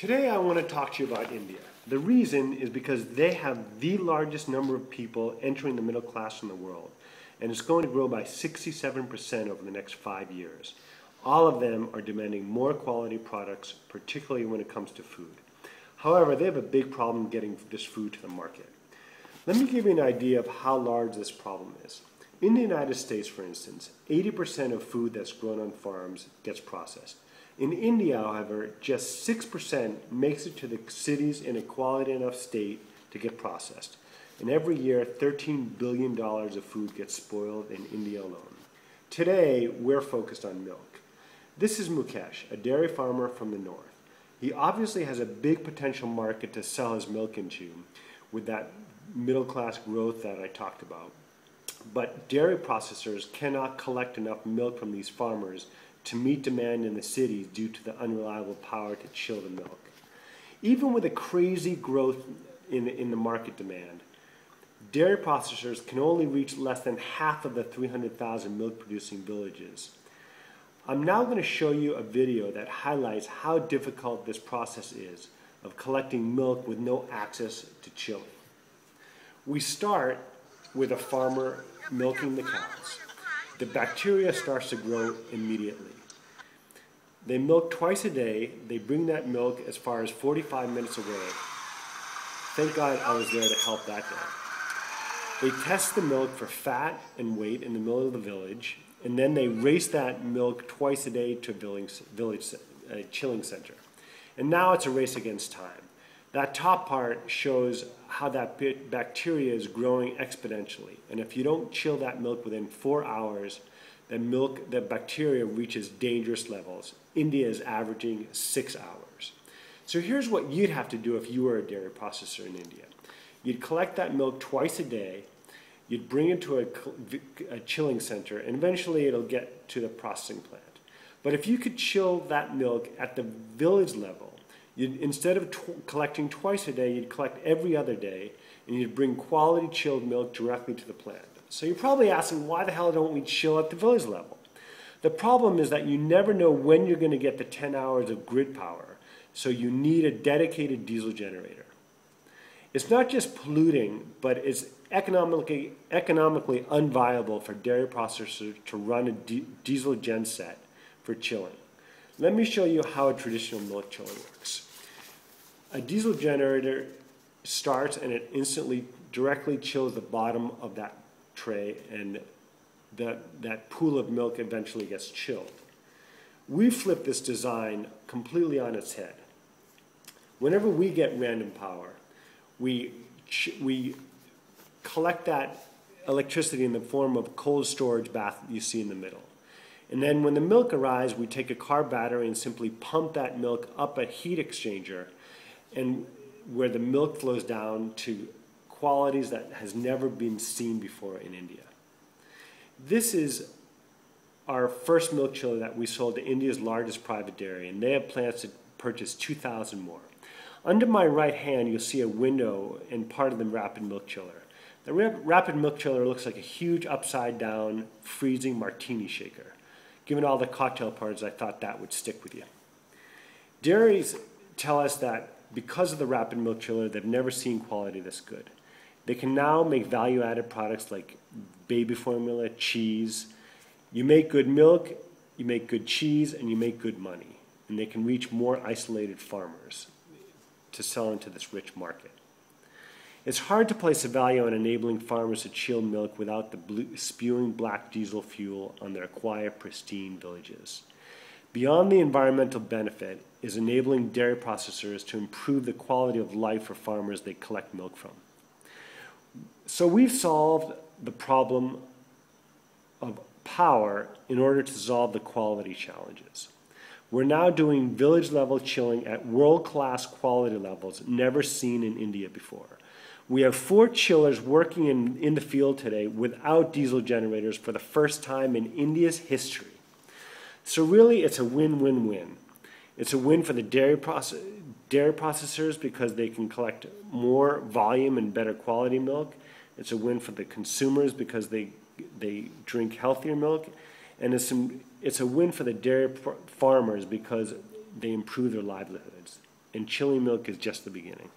Today I want to talk to you about India. The reason is because they have the largest number of people entering the middle class in the world, and it's going to grow by 67% over the next 5 years. All of them are demanding more quality products, particularly when it comes to food. However, they have a big problem getting this food to the market. Let me give you an idea of how large this problem is. In the United States, for instance, 80% of food that's grown on farms gets processed. In India, however, just 6% makes it to the cities in a quality enough state to get processed. And every year, $13 billion of food gets spoiled in India alone. Today, we're focused on milk. This is Mukesh, a dairy farmer from the north. He obviously has a big potential market to sell his milk into with that middle class growth that I talked about. But dairy processors cannot collect enough milk from these farmers to meet demand in the cities due to the unreliable power to chill the milk. Even with a crazy growth in the market demand, dairy processors can only reach less than half of the 300,000 milk-producing villages. I'm now going to show you a video that highlights how difficult this process is of collecting milk with no access to chilling. We start with a farmer milking the cows. The bacteria starts to grow immediately. They milk twice a day. They bring that milk as far as 45 minutes away. Thank God I was there to help that day. They test the milk for fat and weight in the middle of the village, and then they race that milk twice a day to a chilling center. And now it's a race against time. That top part shows how that bacteria is growing exponentially. And if you don't chill that milk within 4 hours, the bacteria reaches dangerous levels. India is averaging 6 hours. So here's what you'd have to do if you were a dairy processor in India. You'd collect that milk twice a day, you'd bring it to a chilling center, and eventually it'll get to the processing plant. But if you could chill that milk at the village level, instead of collecting twice a day, you'd collect every other day, and you'd bring quality chilled milk directly to the plant. So you're probably asking, why the hell don't we chill at the village level? The problem is that you never know when you're going to get the 10 hours of grid power, so you need a dedicated diesel generator. It's not just polluting, but it's economically unviable for dairy processors to run a diesel genset for chilling. Let me show you how a traditional milk chiller works. A diesel generator starts and it instantly directly chills the bottom of that tray, and that pool of milk eventually gets chilled. We flip this design completely on its head. Whenever we get random power, we collect that electricity in the form of cold storage bath you see in the middle. And then when the milk arrives, we take a car battery and simply pump that milk up a heat exchanger, and where the milk flows down to qualities that has never been seen before in India. This is our first milk chiller that we sold to India's largest private dairy, and they have plans to purchase 2,000 more. Under my right hand, you'll see a window and part of the rapid milk chiller. The rapid milk chiller looks like a huge upside-down freezing martini shaker. Given all the cocktail parties, I thought that would stick with you. Dairies tell us that because of the rapid milk chiller, they've never seen quality this good. They can now make value-added products like baby formula, cheese. You make good milk, you make good cheese, and you make good money. And they can reach more isolated farmers to sell into this rich market. It's hard to place a value on enabling farmers to chill milk without the spewing black diesel fuel on their quiet, pristine villages. Beyond the environmental benefit is enabling dairy processors to improve the quality of life for farmers they collect milk from. So we've solved the problem of power in order to solve the quality challenges. We're now doing village-level chilling at world-class quality levels never seen in India before. We have 4 chillers working in the field today without diesel generators for the first time in India's history. So really, it's a win-win-win. It's a win for the dairy processors because they can collect more volume and better quality milk. It's a win for the consumers because they drink healthier milk. And it's a win for the dairy farmers because they improve their livelihoods. and Chili Milk is just the beginning.